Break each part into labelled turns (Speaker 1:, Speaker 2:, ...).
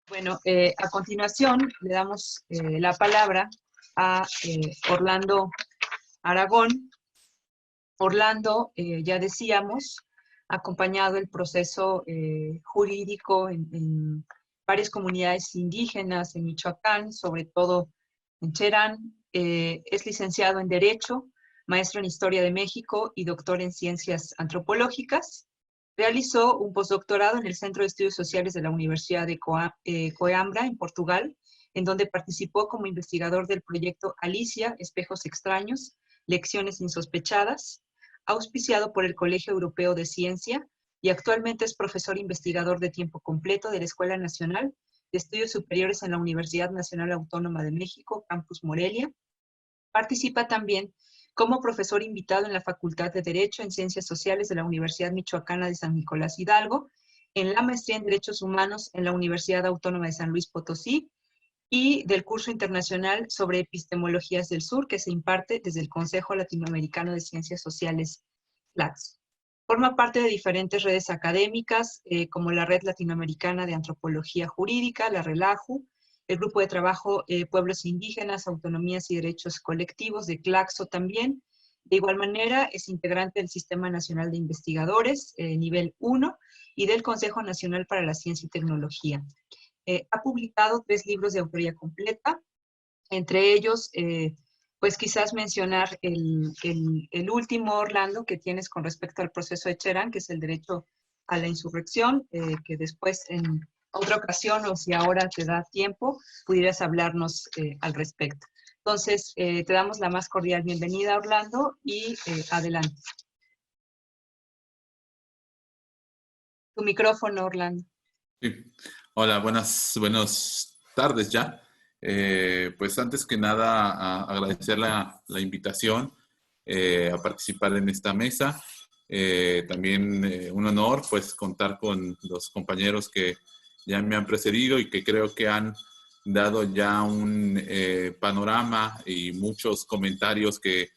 Speaker 1: Bueno, a continuación le damos la palabra a Orlando Aragón. Orlando, ya decíamos, ha acompañado el proceso jurídico en varias comunidades indígenas en Michoacán, sobre todo en Cherán. Es licenciado en Derecho, maestro en Historia de México y doctor en Ciencias Antropológicas. Realizó un postdoctorado en el Centro de Estudios Sociales de la Universidad de Coimbra, en Portugal, en donde participó como investigador del proyecto Alicia, Espejos Extraños, Lecciones Insospechadas, auspiciado por el Colegio Europeo de Ciencia, y actualmente es profesor investigador de tiempo completo de la Escuela Nacional de Estudios Superiores en la Universidad Nacional Autónoma de México, Campus Morelia. Participa también como profesor invitado en la Facultad de Derecho en Ciencias Sociales de la Universidad Michoacana de San Nicolás Hidalgo, en la maestría en Derechos Humanos en la Universidad Autónoma de San Luis Potosí y del curso internacional sobre epistemologías del sur que se imparte desde el Consejo Latinoamericano de Ciencias Sociales, CLACS. Forma parte de diferentes redes académicas como la Red Latinoamericana de Antropología Jurídica, la RELAJU, el Grupo de Trabajo Pueblos Indígenas, Autonomías y Derechos Colectivos de CLACSO también. De igual manera, es integrante del Sistema Nacional de Investigadores, nivel 1, y del Consejo Nacional para la Ciencia y Tecnología. Ha publicado 3 libros de autoría completa, entre ellos, pues quizás mencionar el último, Orlando, que tienes con respecto al proceso de Cherán, que es el derecho a la insurrección, que después en otra ocasión, o si ahora te da tiempo, pudieras hablarnos al respecto. Entonces, te damos la más cordial bienvenida, Orlando, y adelante. Tu micrófono, Orlando.
Speaker 2: Sí. Hola, buenas tardes ya. Pues antes que nada, agradecer la invitación a participar en esta mesa. También un honor pues contar con los compañeros que ya me han precedido y que creo que han dado ya un panorama y muchos comentarios que,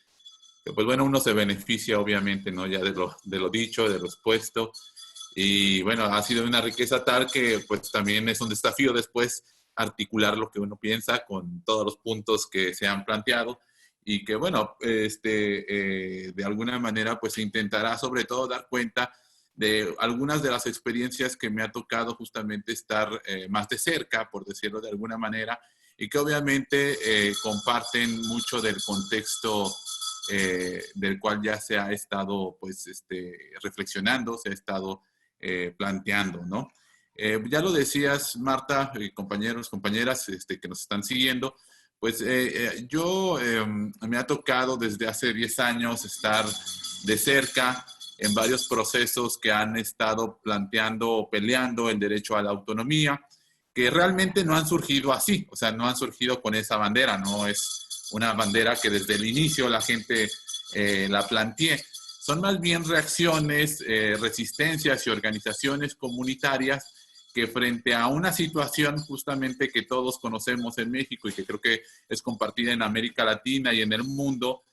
Speaker 2: pues bueno, uno se beneficia obviamente, ¿no? Ya de lo dicho, de lo expuesto. Y bueno, ha sido una riqueza tal que pues también es un desafío después articular lo que uno piensa con todos los puntos que se han planteado y que bueno, de alguna manera pues se intentará sobre todo dar cuenta de algunas de las experiencias que me ha tocado justamente estar más de cerca, por decirlo de alguna manera, y que obviamente comparten mucho del contexto del cual ya se ha estado pues reflexionando, se ha estado planteando, ¿no? Ya lo decías, Marta, compañeros, compañeras que nos están siguiendo, pues yo me ha tocado desde hace 10 años estar de cerca en varios procesos que han estado planteando o peleando el derecho a la autonomía, que realmente no han surgido así, o sea, no han surgido con esa bandera, no es una bandera que desde el inicio la gente la plantee. Son más bien reacciones, resistencias y organizaciones comunitarias que frente a una situación justamente que todos conocemos en México y que creo que es compartida en América Latina y en el mundo,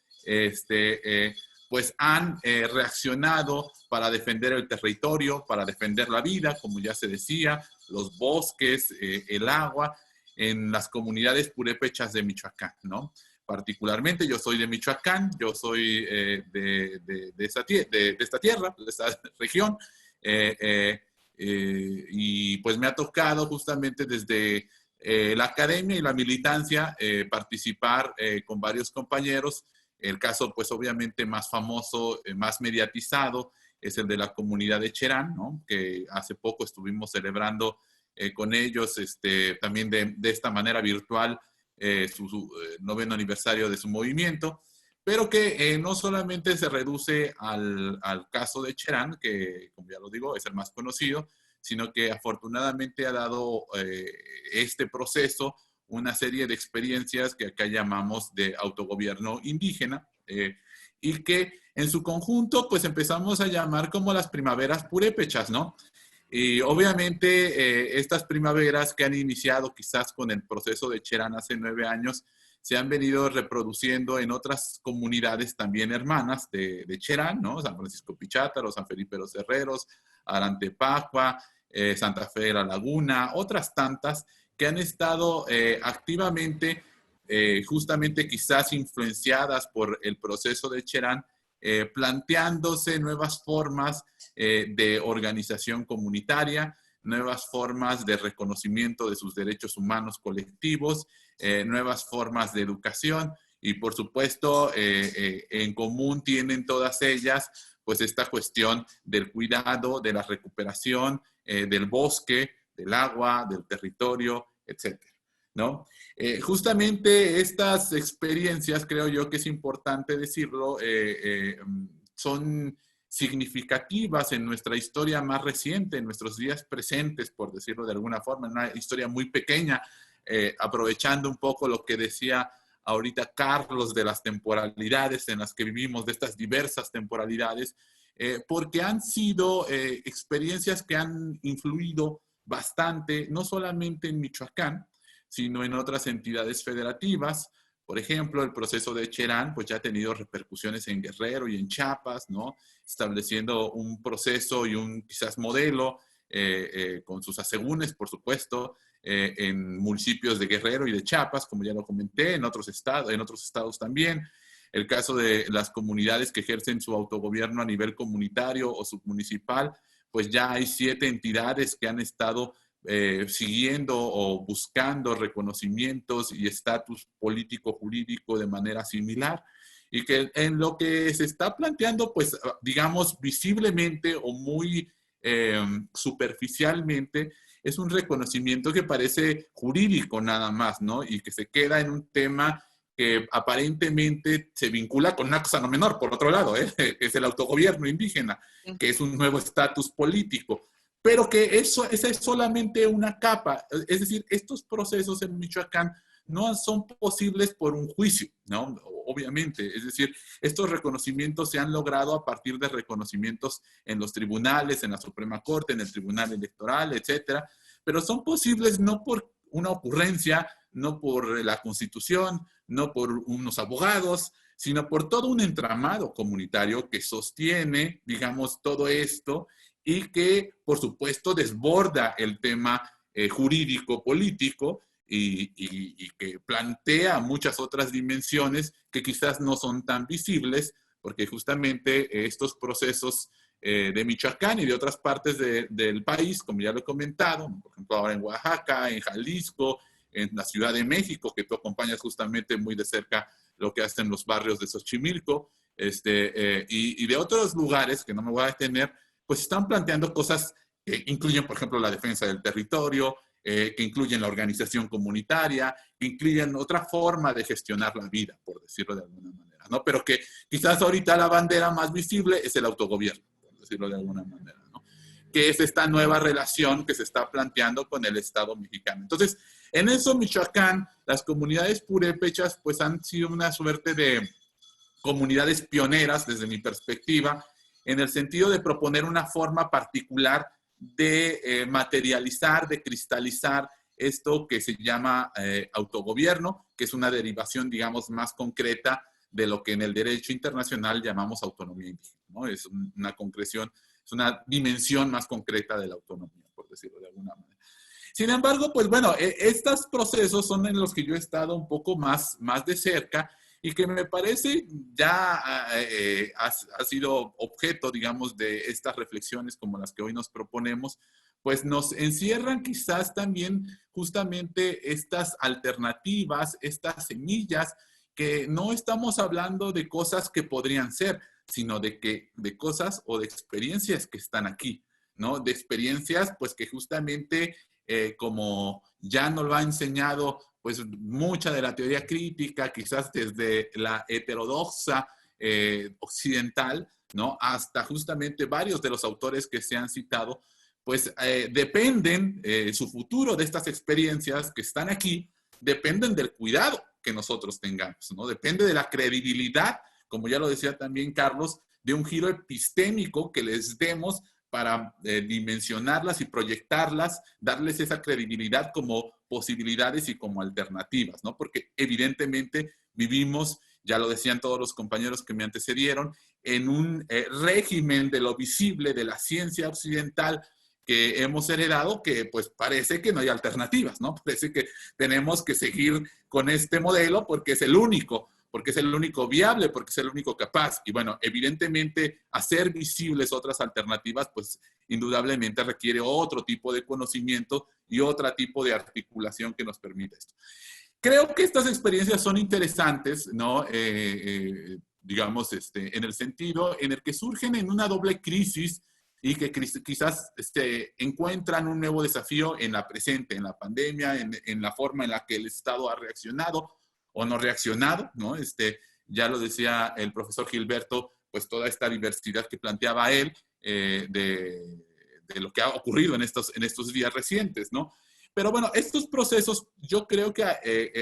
Speaker 2: pues han reaccionado para defender el territorio, para defender la vida, como ya se decía, los bosques, el agua, en las comunidades purépechas de Michoacán, ¿no? Particularmente yo soy de Michoacán, yo soy de esta tierra, de esta región, y pues me ha tocado justamente desde la academia y la militancia participar con varios compañeros. El caso pues obviamente más famoso, más mediatizado, es el de la comunidad de Cherán, ¿no? Que hace poco estuvimos celebrando con ellos también de esta manera virtual su 9º aniversario de su movimiento, pero que no solamente se reduce al caso de Cherán, que como ya lo digo es el más conocido, sino que afortunadamente ha dado este proceso una serie de experiencias que acá llamamos de autogobierno indígena, y que en su conjunto pues empezamos a llamar como las primaveras purépechas, ¿no? Y obviamente estas primaveras que han iniciado quizás con el proceso de Cherán hace 9 años, se han venido reproduciendo en otras comunidades también hermanas de Cherán, ¿no? San Francisco Pichátaro, San Felipe Los Herreros, Arantepacua, Santa Fe de la Laguna, otras tantas que han estado activamente, justamente quizás influenciadas por el proceso de Cherán, planteándose nuevas formas de organización comunitaria, nuevas formas de reconocimiento de sus derechos humanos colectivos, nuevas formas de educación y por supuesto en común tienen todas ellas pues esta cuestión del cuidado, de la recuperación del bosque, del agua, del territorio, etcétera, ¿no? Justamente estas experiencias, creo yo que es importante decirlo, son significativas en nuestra historia más reciente, en nuestros días presentes, por decirlo de alguna forma, en una historia muy pequeña, aprovechando un poco lo que decía ahorita Carlos de las temporalidades en las que vivimos, de estas diversas temporalidades, porque han sido experiencias que han influido bastante, no solamente en Michoacán, sino en otras entidades federativas. Por ejemplo, el proceso de Cherán pues ya ha tenido repercusiones en Guerrero y en Chiapas, ¿no? Estableciendo un proceso y un quizás modelo con sus asegúnes, por supuesto, en municipios de Guerrero y de Chiapas, como ya lo comenté, en otros estados también. El caso de las comunidades que ejercen su autogobierno a nivel comunitario o submunicipal, pues ya hay 7 entidades que han estado siguiendo o buscando reconocimientos y estatus político-jurídico de manera similar. Y que en lo que se está planteando, pues digamos visiblemente o muy superficialmente, es un reconocimiento que parece jurídico nada más, ¿no? Y que se queda en un tema que aparentemente se vincula con una cosa no menor, por otro lado, que es el autogobierno indígena, que es un nuevo estatus político, pero que esa es solamente una capa. Es decir, estos procesos en Michoacán no son posibles por un juicio, ¿no? Obviamente, es decir, estos reconocimientos se han logrado a partir de reconocimientos en los tribunales, en la Suprema Corte, en el Tribunal Electoral, etcétera, pero son posibles no por una ocurrencia, no por la Constitución, no por unos abogados, sino por todo un entramado comunitario que sostiene, digamos, todo esto y que, por supuesto, desborda el tema jurídico-político y que plantea muchas otras dimensiones que quizás no son tan visibles, porque justamente estos procesos de Michoacán y de otras partes del país, como ya lo he comentado, por ejemplo, ahora en Oaxaca, en Jalisco, en la Ciudad de México, que tú acompañas justamente muy de cerca lo que hacen los barrios de Xochimilco, y de otros lugares que no me voy a detener, pues están planteando cosas que incluyen, por ejemplo, la defensa del territorio, que incluyen la organización comunitaria, que incluyen otra forma de gestionar la vida, por decirlo de alguna manera, ¿no? Pero que quizás ahorita la bandera más visible es el autogobierno, por decirlo de alguna manera, ¿no? Que es esta nueva relación que se está planteando con el Estado mexicano. Entonces, en eso, Michoacán, las comunidades purépechas, pues han sido una suerte de comunidades pioneras, desde mi perspectiva, en el sentido de proponer una forma particular de materializar, de cristalizar esto que se llama autogobierno, que es una derivación, digamos, más concreta de lo que en el derecho internacional llamamos autonomía indígena, ¿no? Es una concreción, es una dimensión más concreta de la autonomía, por decirlo de alguna manera. Sin embargo, pues bueno, estos procesos son en los que yo he estado un poco más de cerca y que me parece ya ha sido objeto, digamos, de estas reflexiones como las que hoy nos proponemos, pues nos encierran quizás también justamente estas alternativas, estas semillas, que no estamos hablando de cosas que podrían ser, sino de cosas o de experiencias que están aquí, ¿no? De experiencias, pues que justamente, como ya nos lo ha enseñado pues mucha de la teoría crítica, quizás desde la heterodoxa occidental, ¿no? Hasta justamente varios de los autores que se han citado, pues dependen, su futuro de estas experiencias que están aquí, dependen del cuidado que nosotros tengamos, ¿no? Depende de la credibilidad, como ya lo decía también Carlos, de un giro epistémico que les demos para dimensionarlas y proyectarlas, darles esa credibilidad como posibilidades y como alternativas, ¿no? Porque evidentemente vivimos, ya lo decían todos los compañeros que me antecedieron, en un régimen de lo visible, de la ciencia occidental, que hemos heredado, que pues parece que no hay alternativas, ¿no? Parece que tenemos que seguir con este modelo porque es el único viable, porque es el único capaz. Y bueno, evidentemente hacer visibles otras alternativas, pues indudablemente requiere otro tipo de conocimiento y otro tipo de articulación que nos permita esto. Creo que estas experiencias son interesantes, ¿no? Digamos, en el sentido en el que surgen en una doble crisis y que quizás encuentran un nuevo desafío en la presente, en la pandemia, en la forma en la que el Estado ha reaccionado o no reaccionado, ¿no? Ya lo decía el profesor Gilberto, pues toda esta diversidad que planteaba él de lo que ha ocurrido en estos días recientes, ¿no? Pero bueno, estos procesos yo creo que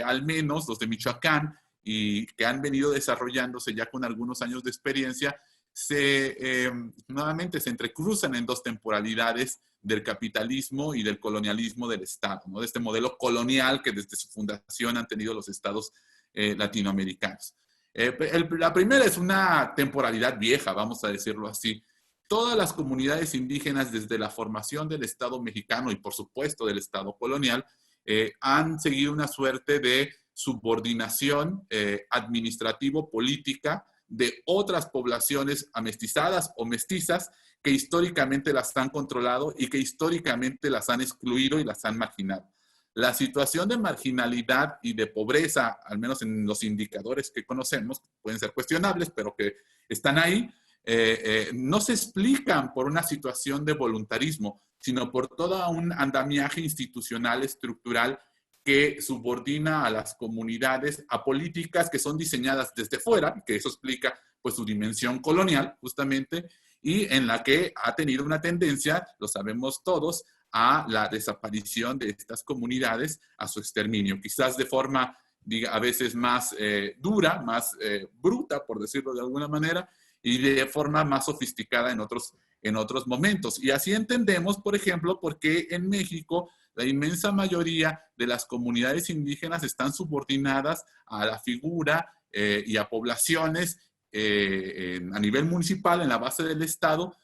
Speaker 2: al menos los de Michoacán y que han venido desarrollándose ya con algunos años de experiencia, nuevamente se entrecruzan en dos temporalidades del capitalismo y del colonialismo del Estado, ¿no? De este modelo colonial que desde su fundación han tenido los estados latinoamericanos. La primera es una temporalidad vieja, vamos a decirlo así. Todas las comunidades indígenas desde la formación del Estado mexicano y por supuesto del Estado colonial han seguido una suerte de subordinación administrativo-política de otras poblaciones amestizadas o mestizas que históricamente las han controlado y que históricamente las han excluido y las han marginado. La situación de marginalidad y de pobreza, al menos en los indicadores que conocemos, pueden ser cuestionables, pero que están ahí, no se explican por una situación de voluntarismo, sino por todo un andamiaje institucional, estructural, que subordina a las comunidades a políticas que son diseñadas desde fuera, que eso explica pues su dimensión colonial, justamente, y en la que ha tenido una tendencia, lo sabemos todos, a la desaparición de estas comunidades, a su exterminio, quizás de forma, a veces más dura, más bruta, por decirlo de alguna manera, y de forma más sofisticada en otros momentos. Y así entendemos, por ejemplo, por qué en México la inmensa mayoría de las comunidades indígenas están subordinadas a la figura y a poblaciones a nivel municipal, en la base del Estado,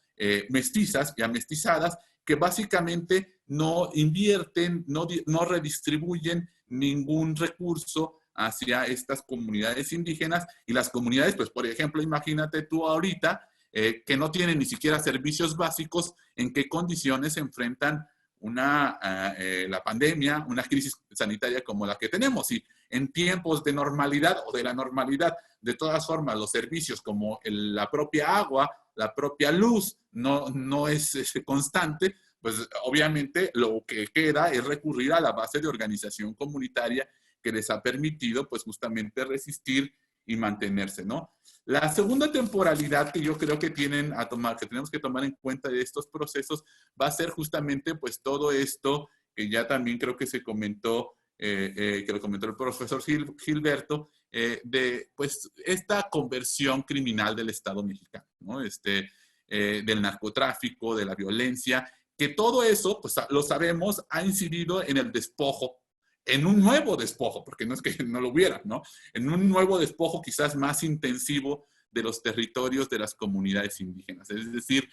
Speaker 2: mestizas y amestizadas, que básicamente no invierten, no redistribuyen ningún recurso hacia estas comunidades indígenas. Y las comunidades, pues por ejemplo, imagínate tú ahorita, que no tienen ni siquiera servicios básicos, en qué condiciones se enfrentan la pandemia, una crisis sanitaria como la que tenemos. Y en tiempos de normalidad o de la normalidad, de todas formas, los servicios como la propia agua, la propia luz, no es constante, pues obviamente lo que queda es recurrir a la base de organización comunitaria que les ha permitido pues justamente resistir y mantenerse, ¿no? La segunda temporalidad que yo creo que tenemos que tomar en cuenta de estos procesos va a ser justamente pues todo esto que ya también creo que se comentó, que lo comentó el profesor Gilberto, de pues esta conversión criminal del Estado mexicano, ¿no? Del narcotráfico, de la violencia, que todo eso, pues lo sabemos, ha incidido en el despojo, en un nuevo despojo, porque no es que no lo hubiera, ¿no? En un nuevo despojo quizás más intensivo de los territorios de las comunidades indígenas. Es decir,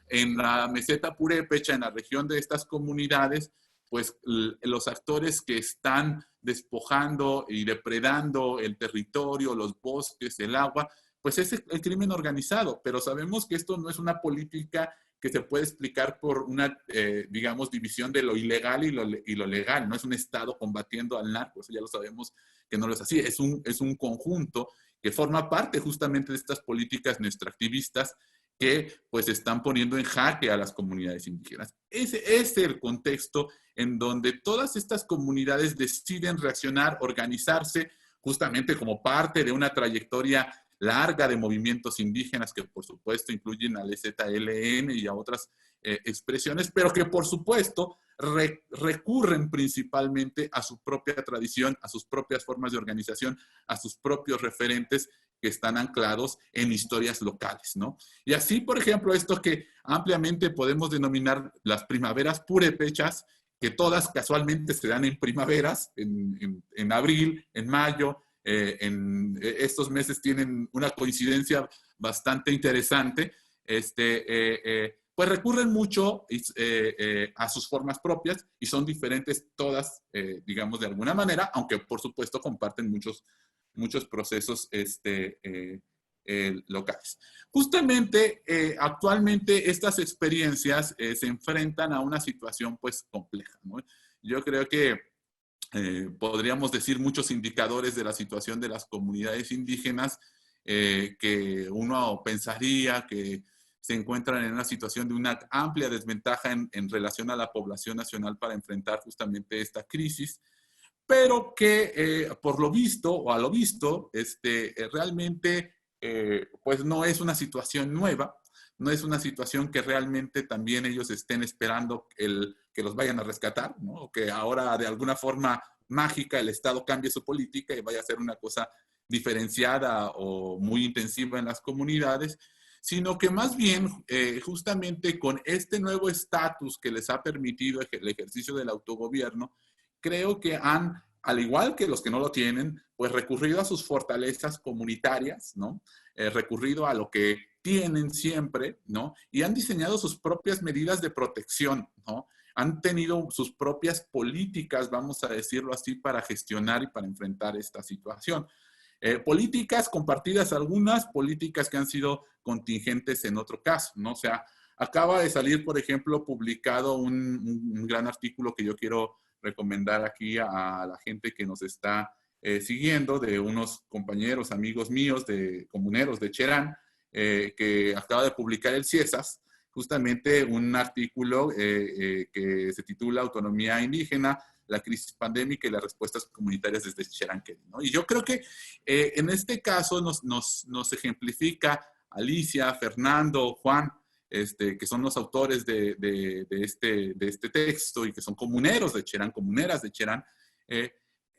Speaker 2: en la meseta purépecha, en la región de estas comunidades, pues los actores que están despojando y depredando el territorio, los bosques, el agua, pues es el crimen organizado. Pero sabemos que esto no es una política que se puede explicar por una, digamos, división de lo ilegal y lo legal. No es un Estado combatiendo al narco, eso ya lo sabemos que no lo es así. Es un conjunto que forma parte justamente de estas políticas extractivistas que pues están poniendo en jaque a las comunidades indígenas. Ese es el contexto en donde todas estas comunidades deciden reaccionar, organizarse, justamente como parte de una trayectoria larga de movimientos indígenas que por supuesto incluyen al EZLN y a otras expresiones, pero que por supuesto recurren principalmente a su propia tradición, a sus propias formas de organización, a sus propios referentes que están anclados en historias locales, ¿no? Y así, por ejemplo, esto que ampliamente podemos denominar las primaveras purépechas, que todas casualmente se dan en primaveras, en abril, en mayo, en estos meses tienen una coincidencia bastante interesante, pues recurren mucho a sus formas propias y son diferentes todas, digamos, de alguna manera, aunque por supuesto comparten muchos procesos locales. Justamente, actualmente estas experiencias se enfrentan a una situación pues compleja, ¿no? Yo creo que podríamos decir muchos indicadores de la situación de las comunidades indígenas que uno pensaría que se encuentran en una situación de una amplia desventaja en relación a la población nacional para enfrentar justamente esta crisis, pero que por lo visto o a lo visto realmente pues no es una situación nueva, no es una situación que realmente también ellos estén esperando que los vayan a rescatar, ¿no? O que ahora de alguna forma mágica el Estado cambie su política y vaya a ser una cosa diferenciada o muy intensiva en las comunidades, sino que más bien justamente con este nuevo estatus que les ha permitido el ejercicio del autogobierno, creo que han, al igual que los que no lo tienen, pues recurrido a sus fortalezas comunitarias, ¿no? Recurrido a lo que tienen siempre, ¿no? Y han diseñado sus propias medidas de protección, ¿no? Han tenido sus propias políticas, vamos a decirlo así, para gestionar y para enfrentar esta situación. Políticas compartidas algunas, políticas que han sido contingentes en otro caso, ¿no? O sea, acaba de salir, por ejemplo, publicado un gran artículo que yo quiero recomendar aquí a la gente que nos está siguiendo, de unos compañeros, amigos míos, de comuneros de Cherán, que acaba de publicar el CIESAS, justamente un artículo que se titula Autonomía Indígena, la crisis pandémica y las respuestas comunitarias desde Cherán, ¿no? Y yo creo que en este caso nos ejemplifica Alicia, Fernando, Juan, que son los autores de este texto y que son comuneros de Cherán, comuneras de Cherán,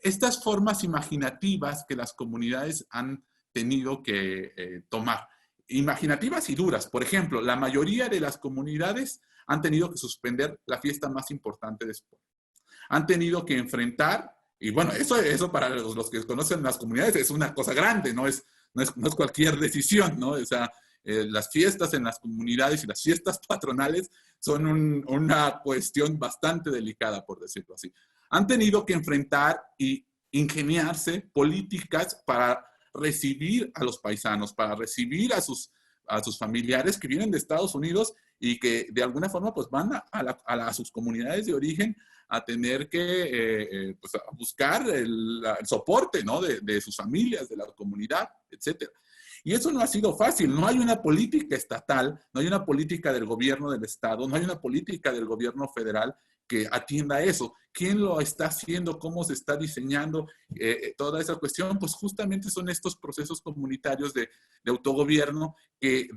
Speaker 2: estas formas imaginativas que las comunidades han tenido que tomar. Imaginativas y duras. Por ejemplo, la mayoría de las comunidades han tenido que suspender la fiesta más importante de su pueblo. Han tenido que enfrentar, y bueno, eso para los que conocen las comunidades es una cosa grande, no es cualquier decisión, ¿no? O sea, las fiestas en las comunidades y las fiestas patronales son una cuestión bastante delicada, por decirlo así. Han tenido que enfrentar y ingeniarse políticas para recibir a los paisanos, para recibir a sus familiares que vienen de Estados Unidos y que de alguna forma pues van a sus comunidades de origen a tener que pues a buscar el soporte, ¿no? de sus familias, de la comunidad, etcétera. Y eso no ha sido fácil. No hay una política estatal, no hay una política del gobierno del Estado, no hay una política del gobierno federal que atienda eso. ¿Quién lo está haciendo? ¿Cómo se está diseñando toda esa cuestión? Pues justamente son estos procesos comunitarios de autogobierno que,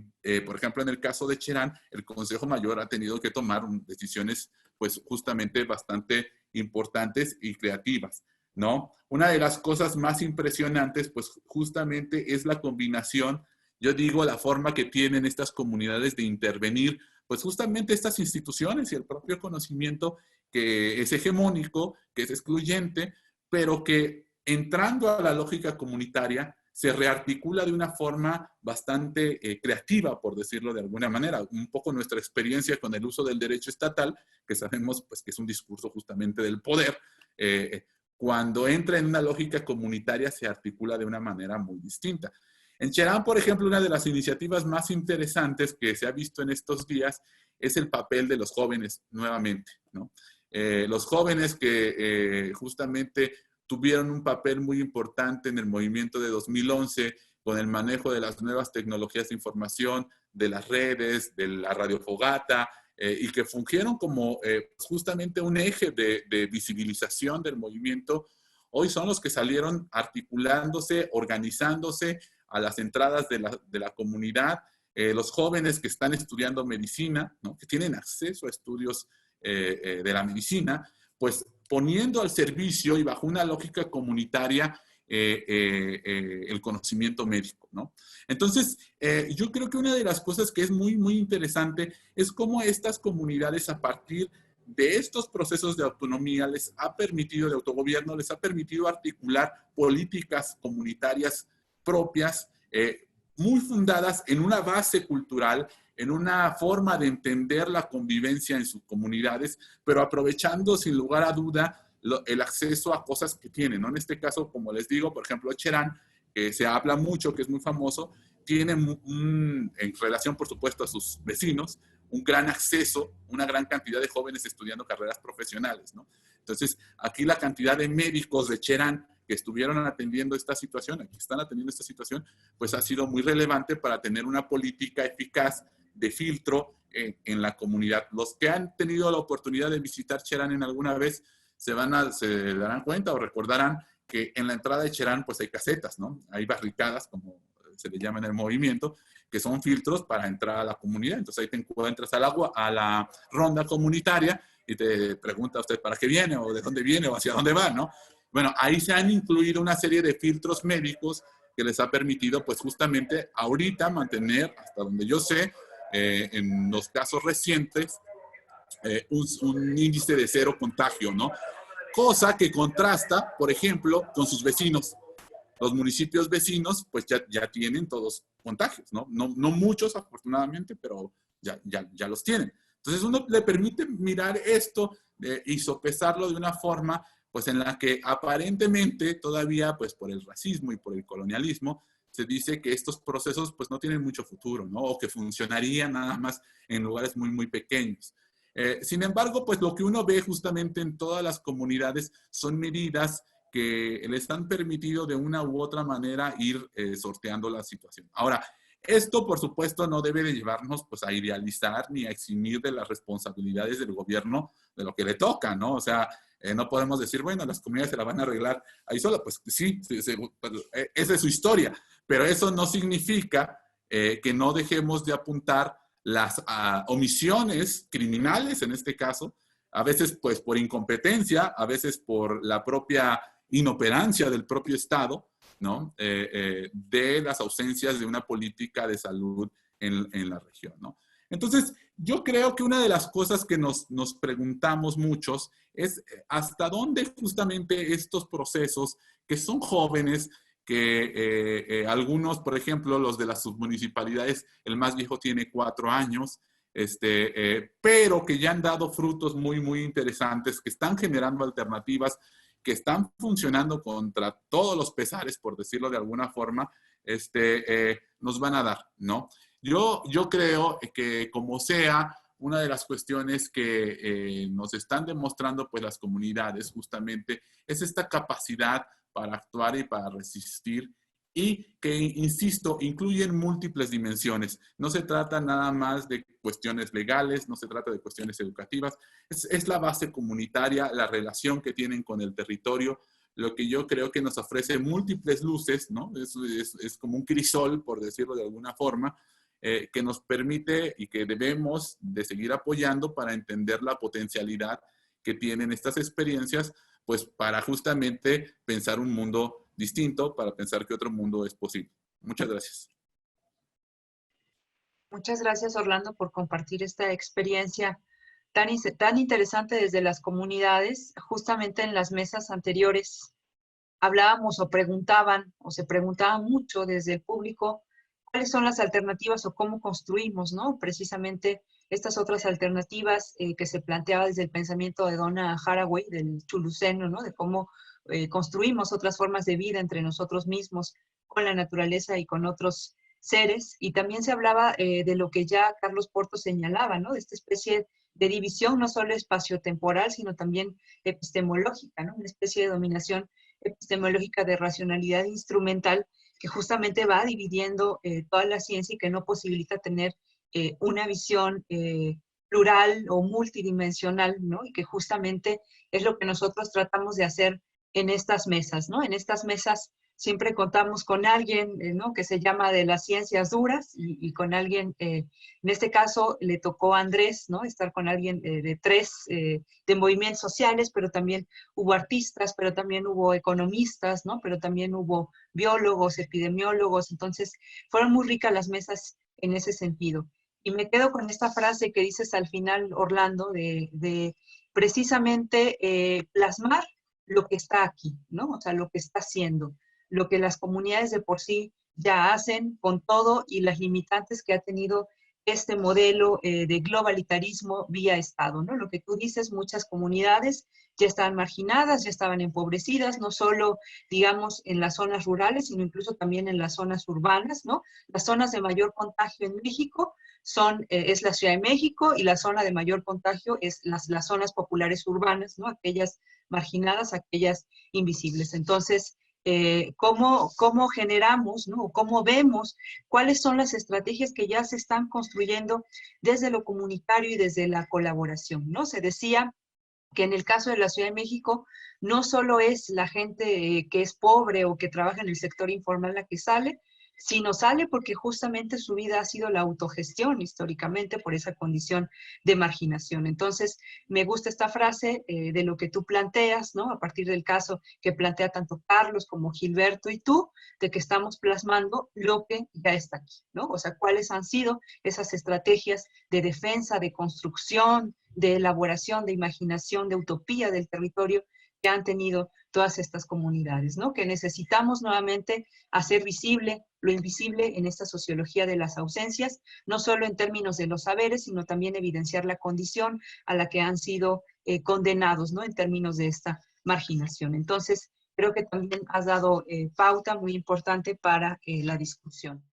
Speaker 2: por ejemplo, en el caso de Cherán, el Consejo Mayor ha tenido que tomar decisiones, pues justamente bastante importantes y creativas, ¿no? Una de las cosas más impresionantes, pues justamente es la combinación, yo digo, la forma que tienen estas comunidades de intervenir, pues justamente estas instituciones y el propio conocimiento que es hegemónico, que es excluyente, pero que entrando a la lógica comunitaria se rearticula de una forma bastante creativa, por decirlo de alguna manera. Un poco nuestra experiencia con el uso del derecho estatal, que sabemos pues, que es un discurso justamente del poder, cuando entra en una lógica comunitaria se articula de una manera muy distinta. En Cherán, por ejemplo, una de las iniciativas más interesantes que se ha visto en estos días es el papel de los jóvenes nuevamente, ¿no? Los jóvenes que justamente tuvieron un papel muy importante en el movimiento de 2011 con el manejo de las nuevas tecnologías de información, de las redes, de la radiofogata, y que fungieron como justamente un eje de visibilización del movimiento, hoy son los que salieron articulándose, organizándose a las entradas de la comunidad, los jóvenes que están estudiando medicina, ¿no? Que tienen acceso a estudios de la medicina, pues poniendo al servicio y bajo una lógica comunitaria el conocimiento médico, ¿no? Entonces, yo creo que una de las cosas que es muy, muy interesante es cómo estas comunidades a partir de estos procesos de autonomía les ha permitido, de autogobierno, les ha permitido articular políticas comunitarias propias, muy fundadas en una base cultural, en una forma de entender la convivencia en sus comunidades, pero aprovechando sin lugar a duda el acceso a cosas que tienen, ¿no? En este caso, como les digo, por ejemplo, Cherán, que se habla mucho, que es muy famoso, tiene en relación, por supuesto, a sus vecinos, un gran acceso, una gran cantidad de jóvenes estudiando carreras profesionales, ¿no? Entonces, aquí la cantidad de médicos de Cherán que estuvieron atendiendo esta situación, que están atendiendo esta situación, pues ha sido muy relevante para tener una política eficaz de filtro en la comunidad. Los que han tenido la oportunidad de visitar Cherán en alguna vez se darán cuenta o recordarán que en la entrada de Cherán pues hay casetas, ¿no? Hay barricadas, como se le llama en el movimiento, que son filtros para entrar a la comunidad. Entonces ahí te encuentras al agua, a la ronda comunitaria y te pregunta usted para qué viene o de dónde viene o hacia dónde va, ¿no? Bueno, ahí se han incluido una serie de filtros médicos que les ha permitido, pues justamente ahorita mantener, hasta donde yo sé, en los casos recientes, un índice de 0 contagio, ¿no? Cosa que contrasta, por ejemplo, con sus vecinos. Los municipios vecinos, pues ya tienen todos contagios, ¿no? No muchos, afortunadamente, pero ya los tienen. Entonces, uno le permite mirar esto y sopesarlo de una forma, pues, en la que aparentemente todavía, pues, por el racismo y por el colonialismo, se dice que estos procesos, pues, no tienen mucho futuro, ¿no? O que funcionarían nada más en lugares muy, muy pequeños. Sin embargo, pues, lo que uno ve justamente en todas las comunidades son medidas que les han permitido de una u otra manera ir sorteando la situación. Ahora, esto, por supuesto, no debe de llevarnos pues, a idealizar ni a eximir de las responsabilidades del gobierno de lo que le toca, ¿no? O sea, no podemos decir, bueno, las comunidades se la van a arreglar ahí sola. Pues sí, esa es su historia, pero eso no significa que no dejemos de apuntar las omisiones criminales, en este caso, a veces pues por incompetencia, a veces por la propia inoperancia del propio Estado, ¿no? De las ausencias de una política de salud en la región, ¿no? Entonces, yo creo que una de las cosas que nos preguntamos muchos es hasta dónde justamente estos procesos que son jóvenes, que algunos, por ejemplo, los de las submunicipalidades, el más viejo tiene 4 años, pero que ya han dado frutos muy, muy interesantes, que están generando alternativas, que están funcionando contra todos los pesares, por decirlo de alguna forma, nos van a dar, ¿no? Yo creo que como sea, una de las cuestiones que nos están demostrando pues las comunidades justamente es esta capacidad para actuar y para resistir y que, insisto, incluyen múltiples dimensiones. No se trata nada más de cuestiones legales, no se trata de cuestiones educativas, es la base comunitaria, la relación que tienen con el territorio, lo que yo creo que nos ofrece múltiples luces, ¿no? Es como un crisol, por decirlo de alguna forma, que nos permite y que debemos de seguir apoyando para entender la potencialidad que tienen estas experiencias, pues para justamente pensar un mundo distinto, para pensar que otro mundo es posible. Muchas gracias.
Speaker 1: Muchas gracias, Orlando, por compartir esta experiencia tan interesante desde las comunidades. Justamente en las mesas anteriores hablábamos o preguntaban, o se preguntaba mucho desde el público, cuáles son las alternativas o cómo construimos, ¿no? Precisamente estas otras alternativas que se planteaba desde el pensamiento de Donna Haraway, del Chuluceno, ¿no? De cómo construimos otras formas de vida entre nosotros mismos, con la naturaleza y con otros seres. Y también se hablaba de lo que ya Carlos Porto señalaba, ¿no? De esta especie de división no solo espaciotemporal, sino también epistemológica, ¿no? Una especie de dominación epistemológica de racionalidad instrumental que justamente va dividiendo toda la ciencia y que no posibilita tener una visión plural o multidimensional, ¿no? Y que justamente es lo que nosotros tratamos de hacer en estas mesas, ¿no? En estas mesas siempre contamos con alguien, ¿no? Que se llama de las ciencias duras y con alguien, en este caso le tocó a Andrés, ¿no? Estar con alguien de de movimientos sociales, pero también hubo artistas, pero también hubo economistas, ¿no? Pero también hubo biólogos, epidemiólogos, entonces fueron muy ricas las mesas en ese sentido. Y me quedo con esta frase que dices al final, Orlando, de precisamente plasmar lo que está aquí, ¿no? O sea, lo que está haciendo, lo que las comunidades de por sí ya hacen con todo y las limitantes que ha tenido este modelo de globalitarismo vía Estado, ¿no? Lo que tú dices, muchas comunidades ya estaban marginadas, ya estaban empobrecidas, no solo, digamos, en las zonas rurales, sino incluso también en las zonas urbanas, ¿no? Las zonas de mayor contagio en México es la Ciudad de México, y la zona de mayor contagio es las zonas populares urbanas, ¿no? Aquellas marginadas, aquellas invisibles. Entonces, cómo generamos, ¿no? Cómo vemos cuáles son las estrategias que ya se están construyendo desde lo comunitario y desde la colaboración, ¿no? Se decía que en el caso de la Ciudad de México no solo es la gente que es pobre o que trabaja en el sector informal la que sale, sino sale porque justamente su vida ha sido la autogestión históricamente por esa condición de marginación. Entonces, me gusta esta frase de lo que tú planteas, ¿no? A partir del caso que plantea tanto Carlos como Gilberto y tú, de que estamos plasmando lo que ya está aquí, ¿no? O sea, cuáles han sido esas estrategias de defensa, de construcción, de elaboración, de imaginación, de utopía del territorio que han tenido todas estas comunidades, ¿no? Que necesitamos nuevamente hacer visible lo invisible en esta sociología de las ausencias, no solo en términos de los saberes, sino también evidenciar la condición a la que han sido condenados, ¿no? En términos de esta marginación. Entonces, creo que también has dado pauta muy importante para la discusión.